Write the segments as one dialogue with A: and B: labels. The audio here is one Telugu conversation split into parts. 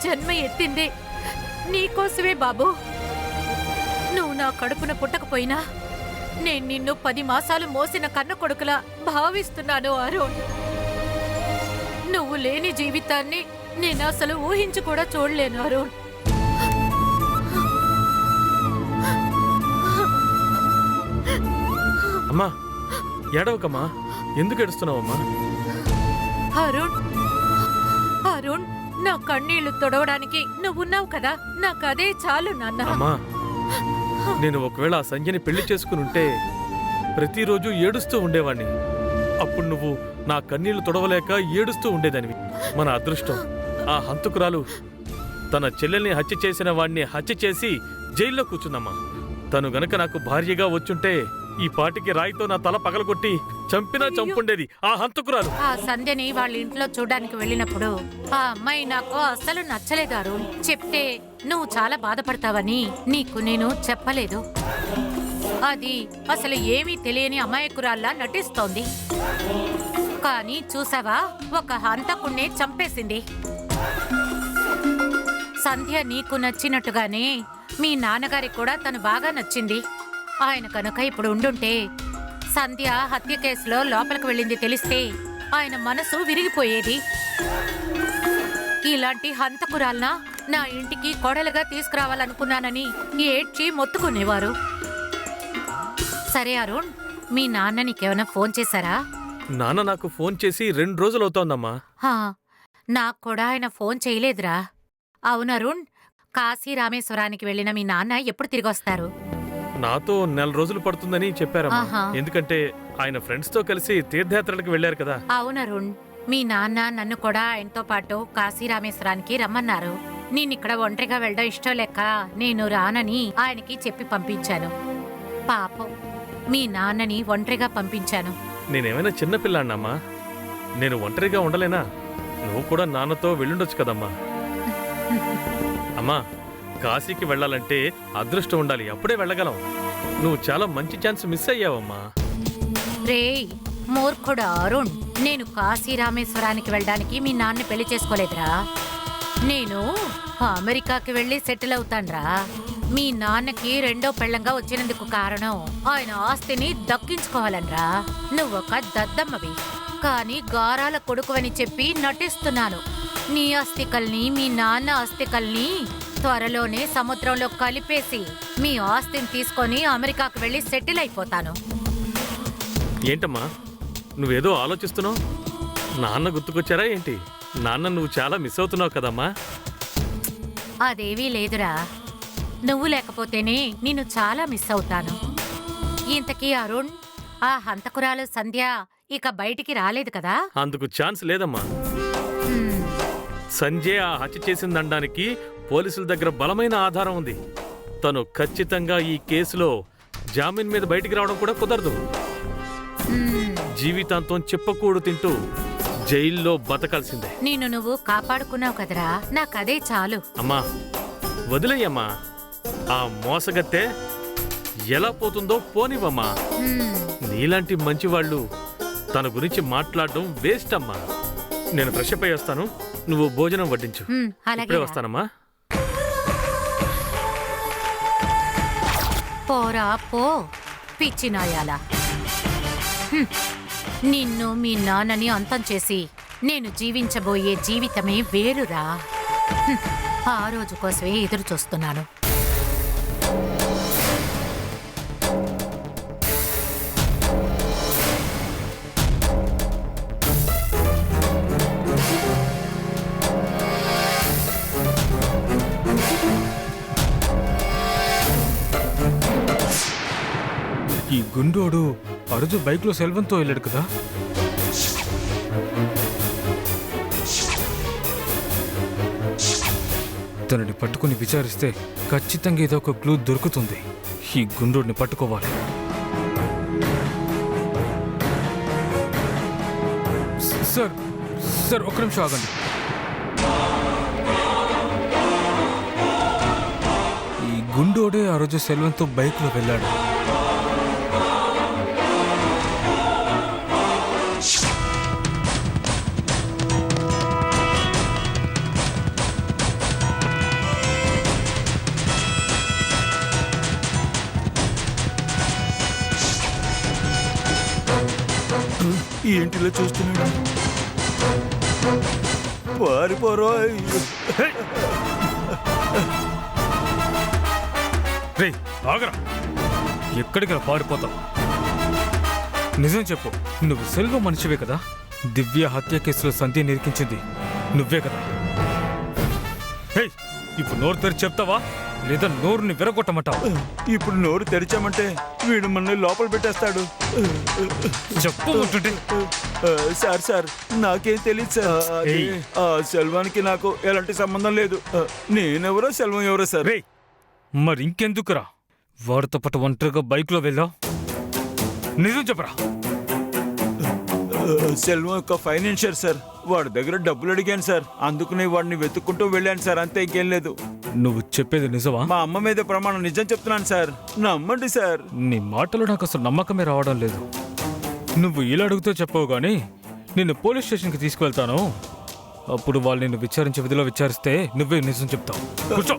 A: జన్మ ఎత్తిందే నీకోసమే బాబు. నువ్వు నా కడుపున పుట్టకపోయినా నేను నిన్ను 10 మాసాలు మోసిన కన్న కొడుకులా భావిస్తున్నాను అరుణ్. నువ్వు లేని జీవితాన్ని నేను అసలు ఊహించి కూడా చూడలేను అరుణ్.
B: అమ్మా ఏడవకమ్మా, ఎందుకు ఏడుస్తున్నావమ్మా?
A: అరుణ్ అరుణ్, నా కన్నీళ్లు తొడవడానికి నువ్వున్నావు కదా, నాకు అదే చాలు నాన్న.
B: అమ్మా, నేను ఒకవేళ ఆ సంధ్యని పెళ్లి చేసుకుని ఉంటే ప్రతిరోజు ఏడుస్తూ ఉండేవాణ్ణి. అప్పుడు నువ్వు నా కన్నీళ్లు తొడవలేక ఏడుస్తూ ఉండేదానివి. మన అదృష్టం, ఆ హంతకురాలు తన చెల్లెల్ని హత్య చేసిన వాణ్ణి హత్య చేసి జైల్లో కూర్చుందమ్మా. తను గనక నాకు భార్యగా వచ్చుంటే ఈ పాటికి రాయితో నా తల పగలగొట్టి చంపినా చంపుండేది ఆ హంతకురాలు.
A: ఆ సంధ్యని వాళ్ళ ఇంట్లో చూడడానికి వెళ్ళినప్పుడు ఆ అమ్మాయి నాకు అస్సలు నచ్చలేదు అరుణ్. చెప్తే నువ్వు చాలా బాధపడతావని నీకు నేను చెప్పలేదు. అది అసలు ఏమీ తెలియని అమాయకురాల్లా నటిస్తోంది. కానీ చూసావా, ఒక హంతకుణ్ణే చంపేసింది. సంధ్య నీకు నచ్చినట్టుగానే మీ నాన్నగారికి కూడా తను బాగా నచ్చింది. ఆయన కనుక ఇప్పుడు ఉండుంటే సంధ్య హత్య కేసులో లోపలికి వెళ్ళింది తెలిస్తే ఆయన మనసు విరిగిపోయేది. ఇలాంటి హంతకురాల్నా నా ఇంటికి కోడలుగా తీసుకురావాలనుకున్నానని ఏడ్చి మొత్తుకునేవారు. సరే అరుణ్, మీ నాన్న నీకేమైనా ఫోన్ చేశారా?
B: నాన్న నాకు ఫోన్ చేసి 2 రోజులవుతోందమ్మా.
A: నాకు కూడా ఆయన ఫోన్ చేయలేదురా. అవును అరుణ్, కాశీ రామేశ్వరానికి వెళ్ళిన మీ నాన్న ఎప్పుడు తిరిగొస్తారు?
B: నాతో 4 రోజులు పడుతుందని చెప్పారమ్మా.
A: ఆహా.
B: ఎందుకంటే ఆయన ఫ్రెండ్స్ తో కలిసి తీర్థయాత్రలకు వెళ్లారు కదా.
A: అవునరుణ్, మీ నాన్న నన్ను కూడా ఆయనతో పాటు కాశీ రామేశ్వరానికి రమ్మన్నారు. నేనిక్కడ ఒంటరిగా వెళ్ళడం ఇష్టం లేక నేను రానని ఆయనకి చెప్పి పంపించాను. పాపం, మీ నాన్నని ఒంటరిగా పంపించాను.
B: నేనేమైనా చిన్నపిల్లాన్నమ్మా? నేను ఒంటరిగా ఉండలేనా? నువ్వు కూడా నాన్నతో వెళ్ళుండొచ్చు కదమ్మా. అమ్మా, కాశీకి వెళ్ళాలంటే అదృష్టం ఉండాలి, అప్పుడే వెళ్ళగలం. నువ్వు చాలా మంచి ఛాన్స్ మిస్ అయ్యావమ్మా.
A: రేయ్ మూర్ఖుడా అరుణ్, నేను కాశీ రామేశ్వరానికి వెళ్ళడానికి మీ నాన్న పెళ్లి చేసుకోలేదురా. నేను అమెరికాకి వెళ్ళి సెటిల్ అవుతాన్రా. మీ నాన్నకి 2వ పెళ్ళంగా వచ్చినందుకు కారణం ఆయన ఆస్తిని దక్కించుకోవాలనరా. నువ్వొక దద్దమ్మవి, కానీ గారాల కొడుకువని చెప్పి నటిస్తున్నాను. నీ ఆస్తికల్ని మీ నాన్న ఆస్తికల్ని త్వరలోనే సముద్రంలో కలిపేసి మీ ఆస్తిని తీసుకొని అమెరికాకు వెళ్ళి సెటిల్ అయిపోతాను.
B: ఏంటమ్మా నువ్వేదో ఆలోచిస్తున్నావు? నాన్న గుర్తుకొచ్చారా ఏంటి? నాన్న నువ్వు చాలా మిస్ అవుతున్నావు కదమ్మా.
A: అదేవీ లేదురా, నువ్వు లేకపోతేనే నిన్ను చాలా మిస్ అవుతాను. ఇంతకీ అరుణ్, ఆ హంతకురాలు సంధ్య ఇక బయటికి రాలేదు కదా?
B: అందుకు ఛాన్స్ లేదమ్మా.
A: హ్మ్.
B: సంజయ్ ఆ హత్య చేసిందనడానికి పోలీసుల దగ్గర బలమైన ఆధారం ఉంది. తను ఖచ్చితంగా ఈ కేసులో జామీన్ మీద బయటికి రావడం కూడా కుదరదు. జీవితాంతం చెప్పకూడు తింటూ జైల్లో బతకాల్సిందే.
A: నిన్ను నువ్వు కాపాడుకున్నావు కదరా, నాకదే చాలు.
B: అమ్మా వదిలేయమ్మా, ఆ మోసగత్తె ఎలా పోతుందో పోనివమ్మా. నీలాంటి మంచివాళ్ళు తన గురించి మాట్లాడడం వేస్ట్ అమ్మా. నేను ఫ్రెష్ అప్ అయ్యి వస్తాను, నువ్వు భోజనం వడ్డించు. ఇప్పుడే వస్తానమ్మా.
A: పోరా పో, పిచ్చినాయాలా. నిన్ను మీ నాన్నని అంతం చేసి నేను జీవించబోయే జీవితమే వేరురా. ఆ రోజు కోసమే ఎదురు చూస్తున్నాను.
C: ఈ గుండోడు అరుజు బైక్లో సెల్వంతో వెళ్ళాడు కదా. తనని పట్టుకుని విచారిస్తే ఖచ్చితంగా ఏదో ఒక క్లూ దొరుకుతుంది. ఈ గుండోడిని పట్టుకోవాలి. సార్ సార్ ఒక్క నిమిషం ఆగండి. ఈ గుండోడే ఆ రోజు సెల్వంతో బైక్లో వెళ్ళాడు.
D: ఏంటిలో చూస్తున్నాడు? పారిపోరోయ్.
C: రే ఆగరా, ఎక్కడికి పారిపోతావు? నిజం చెప్పు, నువ్వు సెల్వ మనిషివే కదా? దివ్య హత్య కేసులో సంధ్య నిరికించింది నువ్వే కదా? హే, ఇప్పుడు నోరు తెరిచి చెప్తావా లేదా నోరుని విరగొట్టమంటావా?
D: ఇప్పుడు నోరు తెరిచామంటే వీడు మనల్ని లోపల పెట్టేస్తాడు.
C: చెప్పు ఉంటుంటే.
D: సార్ సార్ నాకేం తెలియదు సార్. అది,
C: ఏయ్.
D: ఆ సెల్వానికి నాకు ఎలాంటి సంబంధం లేదు. నేనెవరో సెల్వం ఎవరో సార్.
C: రే మరి ఇంకెందుకురా వాడితో పాటు ఒంటరిగా బైక్లో వెళ్ళావు? నిజం చెప్పరా.
D: సెల్వం యొక్క ఫైనాన్షియర్ సార్. వాడి దగ్గర డబ్బులు అడిగాను సార్, అందుకనే వాడిని వెతుక్కుంటూ వెళ్ళాను సార్, అంతే ఇంకేం లేదు.
C: నువ్వు చెప్పేది నిజమా?
D: మా అమ్మ మీద ప్రమాణం, నిజం చెప్తున్నాను సార్, నమ్మండి సార్.
C: నీ మాటలు నాకు అసలు నమ్మకమే రావడం లేదు. నువ్వు ఇలా అడుగుతూ చెప్పవు గానీ నిన్ను పోలీస్ స్టేషన్కి తీసుకువెళ్తాను. అప్పుడు వాళ్ళు నిన్ను విచారించే విధిలో విచారిస్తే నువ్వే నిజం చెప్తావు. కూర్చో.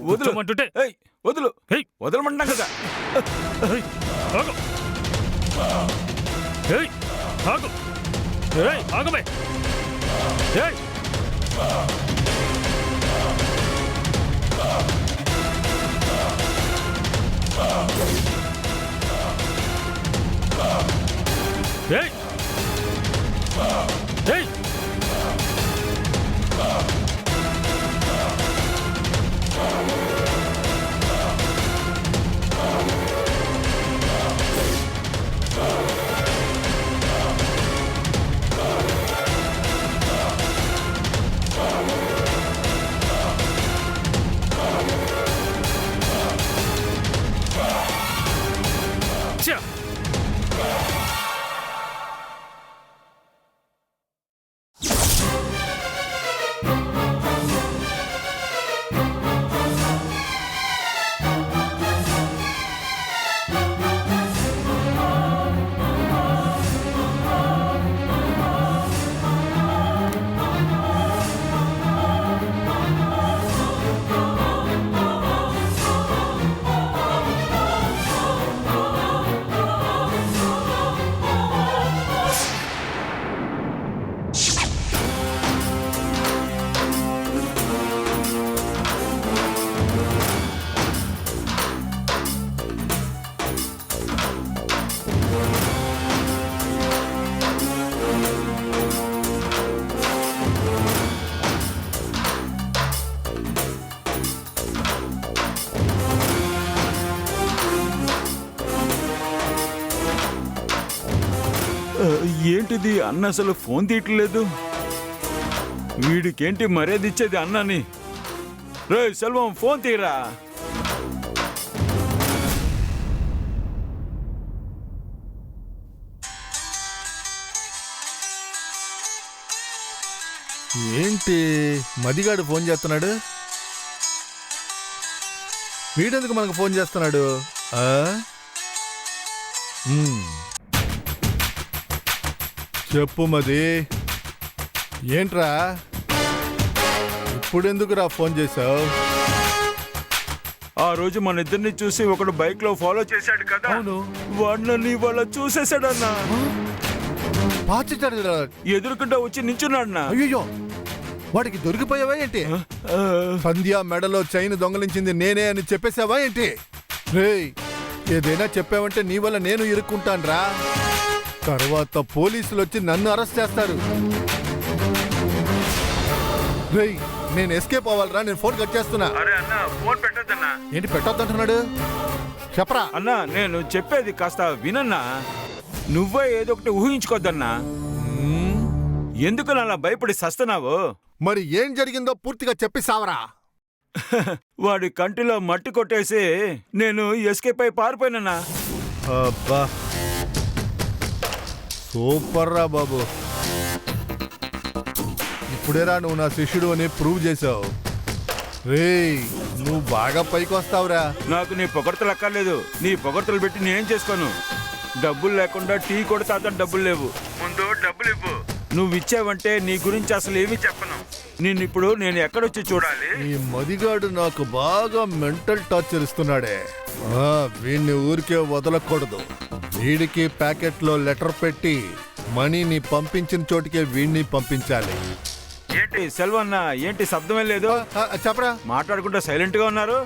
C: కూర్చోమంటుంటే.
D: ఏయ్, వదులు.
C: ఏయ్,
D: వదలమంటాం కదా.
C: ఏయ్, ఆగు. ఏయ్, ఆగు. ఏయ్, ఆగమే. ఏయ్. ఏయ్. ఏయ్. ఛ!
D: ఏంటిది, అన్న అసలు ఫోన్ తీయట్లేదు. వీడికేంటి మర్యాద ఇచ్చేది అన్నని? రే సెల్వం, ఫోన్ తీరా.
E: ఏంటి మదిగాడు ఫోన్ చేస్తున్నాడు? వీడెందుకు మనకు ఫోన్ చేస్తున్నాడు? ఆ? చెప్పు మది, ఏంట్రా ఇప్పుడెందుకురా ఫోన్ చేశావు?
D: ఆ రోజు మన ఇద్దరిని చూసి ఒకడు బైక్ లో ఫాలో చేశాడు కదా.
E: అవును.
D: వాడిని వాళ్ళ చూసేశాడన్నా.
E: పాచిటాడు.
D: ఎదురుకుంటా వచ్చి నించున్నాడన్నా.
E: అయ్యో, వాడికి దొరికిపోయావా ఏంటి? సంధ్య మెడలో చైన్ దొంగలించింది నేనే అని చెప్పేశావా ఏంటి? రేయ్, ఏదైనా చెప్పావంటే నీ వల్ల నేను ఇరుక్కుంటాన్రా. తర్వాత పోలీసులు వచ్చి నన్ను అరెస్ట్ చేస్తారు. రేయ్, నేను ఎస్కేప్ అవ్వాలరా, నేను ఫోన్ కట్ చేస్తున్నా.
D: అరే అన్న, ఫోన్ పెట్టద్దన్నా.
E: ఏంటి పెట్టొద్దంటున్నాడు? చెప్పరా.
D: అన్నా, నేను చెప్పేది కాస్త వినన్నా. నువ్వే ఏదో ఒకటి ఊహించుకోద్దన్నా. ఎందుకు అలా భయపడి సస్తున్నావు?
E: మరి ఏం జరిగిందో పూర్తిగా చెప్పి సావరా.
D: వాడి కంటిలో మట్టి కొట్టేసి నేను ఎస్కేప్ అయి పారిపోయినన్నా.
E: అబ్బా, సూపర్ రా బాబు. ఇప్పుడేరా నువ్వు నా శిష్యుడు అని ప్రూవ్ చేసావు. రేయ్, నువ్వు బాగా పైకి వస్తావురా.
D: నాకు నీ పొగడతలు అక్కర్లేదు. నీ పొగడతలు పెట్టి నేనేం చేసుకోను. డబ్బులు లేకుండా టీ కూడా తాత డబ్బులు లేవు. ముందు డబ్బులు ఇవ్వు. నువ్వు ఇచ్చావంటే నీ గురించి అసలు ఏమీ చెప్పను. నిన్నిప్పుడు నేను ఎక్కడొచ్చి చూడాలి?
E: ఈ మదిగాడు నాకు బాగా మెంటల్ టార్చర్ ఇస్తున్నాడే. వీడిని ఊరికే వదలకూడదు. వీడికి ప్యాకెట్లో లెటర్ పెట్టి మణిని పంపించిన చోటికే వీణ్ణి పంపించాలి.
D: ఏంటి సెల్వన్న, ఏంటి శబ్దమే లేదు?
E: చెప్పరా.
D: మాట్లాడుకుంటూ సైలెంట్ గా ఉన్నారు.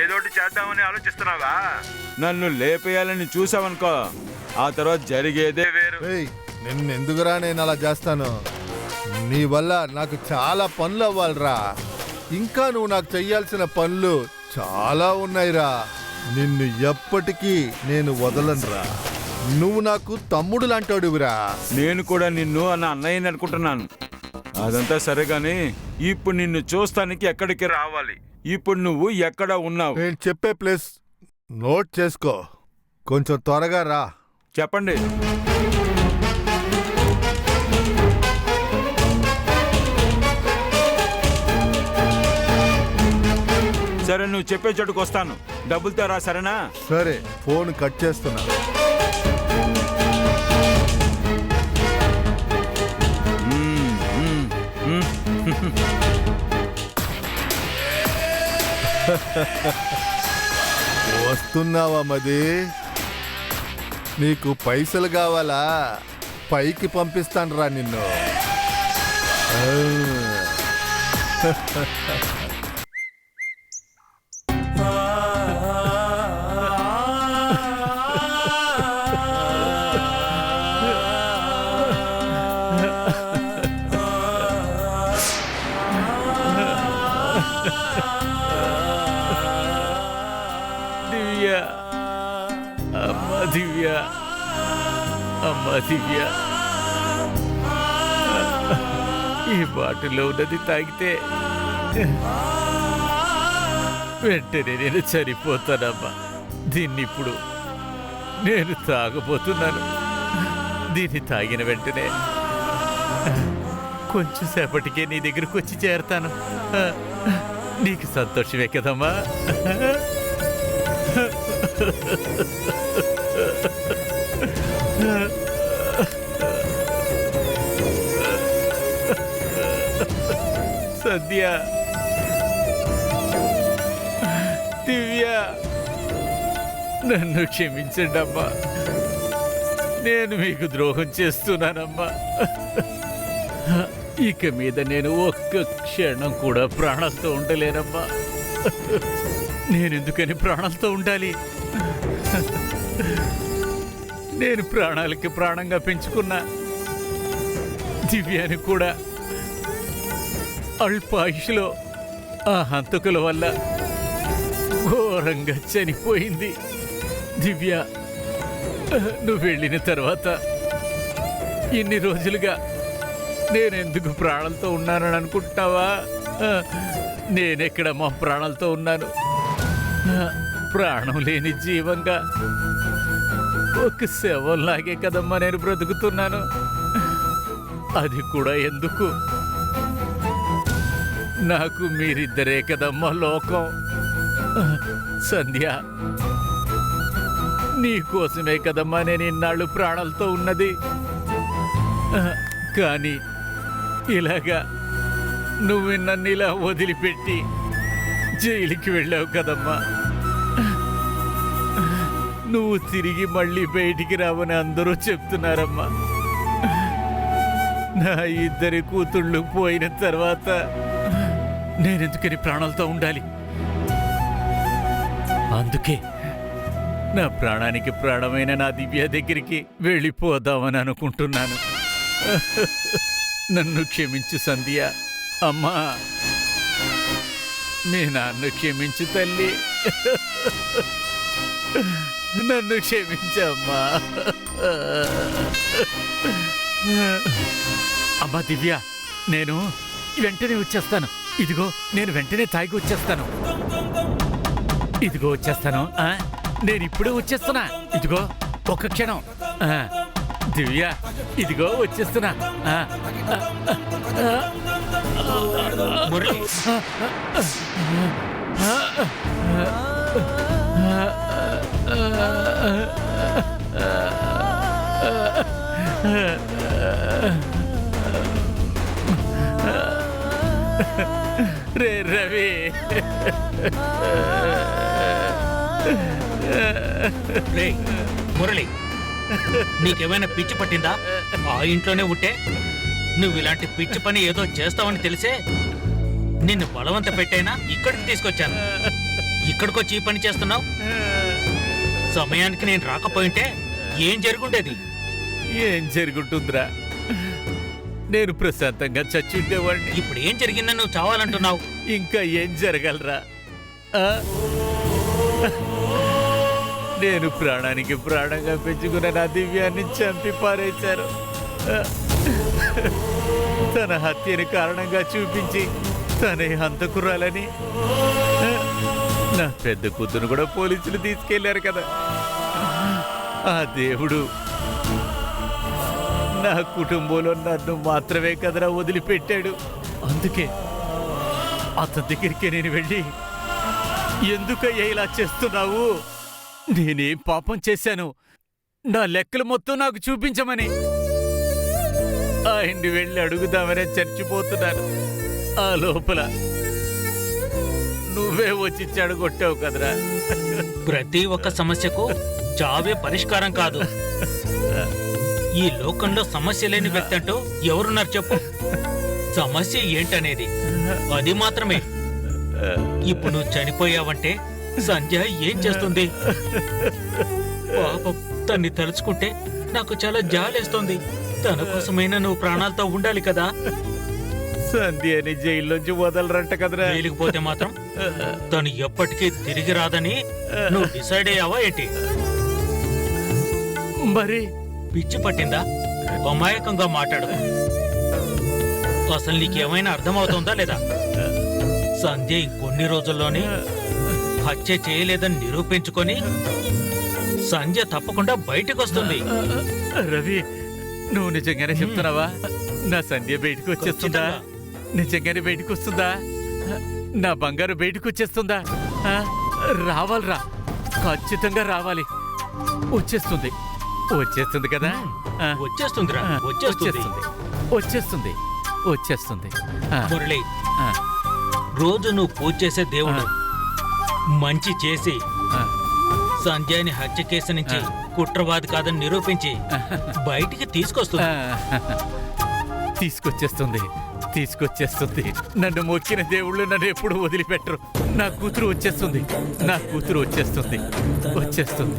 D: ఏదోటి చేద్దామని ఆలోచిస్తున్నావా? నన్ను లేపేయాలని చూసావనుకో, ఆ తర్వాత జరిగేదే వేరు.
E: ఏయ్, నిన్నెందుకురా నేను అలా చేస్తాను? నీ వల్ల నాకు చాలా పనులు అవ్వాలిరా. ఇంకా నువ్వు నాకు చెయ్యాల్సిన పనులు చాలా ఉన్నాయిరా. నిన్ను ఎప్పటికీ నేను వదలనురా. నువ్వు నాకు తమ్ముడు లాంటోడువిరా.
D: నేను కూడా నిన్ను అన్న అన్నయ్యని అనుకుంటున్నాను. అదంతా సరే గాని ఇప్పుడు నిన్ను చూస్తానికి ఎక్కడికి రావాలి? ఇప్పుడు నువ్వు ఎక్కడ ఉన్నావు?
E: నేను చెప్పే ప్లేస్ నోట్ చేసుకో. కొంచెం త్వరగా రా.
D: చెప్పండి. సరే, నువ్వు చెప్పే చోటుకు వస్తాను. డబ్బులతో రా, సరేనా?
E: సరే, ఫోన్ కట్ చేస్తున్నా. వస్తున్నావా మది? నీకు పైసలు కావాలా? పైకి పంపిస్తాను రా నిన్ను.
B: దివ్య, అమ్మ దివ్య, అమ్మ దివ్య, ఈ బాటిల్లో ఉన్నది తాగితే వెంటనే నేను చనిపోతానమ్మా. దీన్ని ఇప్పుడు నేను తాగబోతున్నాను. దీన్ని తాగిన వెంటనే కొంచెం సేపటికే నీ దగ్గరకు వచ్చి చేరతాను. నీకు సంతోషమే కదమ్మా? సద్య, దివ్య, నన్ను క్షమించండి అమ్మా. నేను మీకు ద్రోహం చేస్తున్నానమ్మా. ఇక మీద నేను ఒక్క క్షణం కూడా ప్రాణాలతో ఉండలేనమ్మా. నేనెందుకని ప్రాణాలతో ఉండాలి? నేను ప్రాణాలకి ప్రాణంగా పెంచుకున్నా దివ్యాని కూడా అల్పాయుషులో ఆ హంతకుల వల్ల ఘోరంగా చనిపోయింది. దివ్య, నువ్వు వెళ్ళిన తర్వాత ఇన్ని రోజులుగా నేనెందుకు ప్రాణాలతో ఉన్నానని అనుకుంటున్నావా? నేనెక్కడ మా ప్రాణాలతో ఉన్నాను? ప్రాణం లేని జీవంగా ఒక శవంలాగే కదమ్మా నేను బ్రతుకుతున్నాను. అది కూడా ఎందుకు? నాకు మీరిద్దరే కదమ్మా లోకం. సంధ్య, నీకోసమే కదమ్మా నేను ఇన్నాళ్ళు ప్రాణాలతో ఉన్నది. కానీ ఇలాగా నువ్వు నన్ను ఇలా వదిలిపెట్టి జైలుకి వెళ్ళావు కదమ్మా. నువ్వు తిరిగి మళ్ళీ బయటికి రావని అందరూ చెప్తున్నారమ్మా. నా ఇద్దరి కూతుళ్ళు పోయిన తర్వాత నేనెందుకని ప్రాణాలతో ఉండాలి? అందుకే నా ప్రాణానికి ప్రాణమైన నా దివ్య దగ్గరికి వెళ్ళిపోదామని అనుకుంటున్నాను. నన్ను క్షమించు సంధ్య. అమ్మా, మీ నాన్ను క్షమించు తల్లి. నన్ను క్షమించమ్మా. అమ్మా దివ్య, నేను వెంటనే వచ్చేస్తాను. ఇదిగో, నేను వెంటనే తాగి వచ్చేస్తాను. ఇదిగో వచ్చేస్తాను. నేను ఇప్పుడే వచ్చేస్తున్నా. ఇదిగో ఒక్క క్షణం. దివ్య, ఇదిగో వచ్చేస్తున్నా. రే రవి,
F: మురళి, నీకేమైనా పిచ్చి పట్టిందా? ఆ ఇంట్లోనే ఉంటే నువ్వు ఇలాంటి పిచ్చి పని ఏదో చేస్తావని తెలిసే నిన్ను బలవంత పెట్టైనా ఇక్కడికి తీసుకొచ్చాను. ఇక్కడికొచ్చి ఈ పని చేస్తున్నావు. సమయానికి నేను రాకపోయింటే ఏం జరుగుండేది?
G: ఏం జరుగుతుందిరా? నేను ప్రశాంతంగా చచ్చి ఉండేవాడిని.
F: ఇప్పుడు ఏం జరిగిందని నువ్వు చావాలంటున్నావు?
G: ఇంకా ఏం జరగలరా? ఆ? నేను ప్రాణానికి ప్రాణంగా పెంచుకున్న నా దివ్యాన్ని చంపి పారేశారు. ఆ? తన హత్యని కారణంగా చూపించి తనే హంతకురాలని ఆ? నా పెద్ద కూతురు కూడా పోలీసులు తీసుకెళ్లారు కదా. ఆ దేవుడు నా కుటుంబంలో నన్ను మాత్రమే కదరా వదిలిపెట్టాడు. అందుకే అతని దగ్గరికి నేను వెళ్ళి, ఎందుకయ్యా ఇలా చేస్తున్నావు? నేనేం పాపం చేశాను? నా లెక్కలు మొత్తం నాకు చూపించమని ఆయన్ని వెళ్ళి అడుగుదామనే చచ్చిపోతున్నాను. ఆ లోపల నువ్వే వచ్చి చెడగొట్టావు కదరా.
F: ప్రతి ఒక్క సమస్యకు చావే పరిష్కారం కాదు. ఈ లోకంలో సమస్య లేని వ్యక్తి అంటూ ఎవరున్నారు చెప్పు? సమస్య ఏంటనేది అది మాత్రమే. ఇప్పుడు నువ్వు చనిపోయావంటే సంజయ్ ఏం చేస్తుంది? పాపం, తన్ని తలుచుకుంటే నాకు చాలా జాలేస్తుంది. తన కోసమైనా నువ్వు ప్రాణాలతో ఉండాలి కదా.
G: సంధ్యని జైల్లోంచి వదలరంట కదరా.
F: వేలికిపోతే మాత్రం తను ఎప్పటికీ తిరిగి రాదని నువ్వు డిసైడ్ అయ్యావా ఏంటి?
G: మరి
F: పిచ్చి పట్టిందా? అమాయకంగా మాట్లాడు. అసలు నీకేమైనా అర్థమవుతుందా లేదా? సంజయ్ కొన్ని రోజుల్లోనే హత్య చేయలేదని నిరూపించుకొని సంజయ్ తప్పకుండా బయటకు వస్తుంది.
G: రవి, నువ్వు నిజంగానే చెప్తున్నావా? నా సంధ్య బయటకు వచ్చేస్తుందా? నిజంగానే బయటకు వస్తుందా? నా బంగారు బయటకు వచ్చేస్తుందా? ఆ? రావాలిరా, ఖచ్చితంగా రావాలి. వచ్చేస్తుంది, వచ్చేస్తుంది కదా. ఆ,
F: వచ్చేస్తుందిరా,
G: ఆ,
F: వచ్చేస్తుంది.
G: వచ్చేస్తుంది, వచ్చేస్తుంది. ఆ,
F: మురళి,
G: ఆ,
F: రోజు నువ్వు పూజ చేసే దేవుడు మంచి చేసి
G: ఆ.
F: సంజయ్ని హత్య కేసు నుంచి కుట్రవాది కాదని నిరూపించి బయటికి తీసుకొస్తుంది.
G: తీసుకొచ్చేస్తుంది, తీసుకొచ్చేస్తుంది. నన్ను మొక్కిన దేవుళ్ళు నన్ను ఎప్పుడు వదిలిపెట్టరు. నా కూతురు వచ్చేస్తుంది, నా కూతురు వచ్చేస్తుంది, వచ్చేస్తుంది.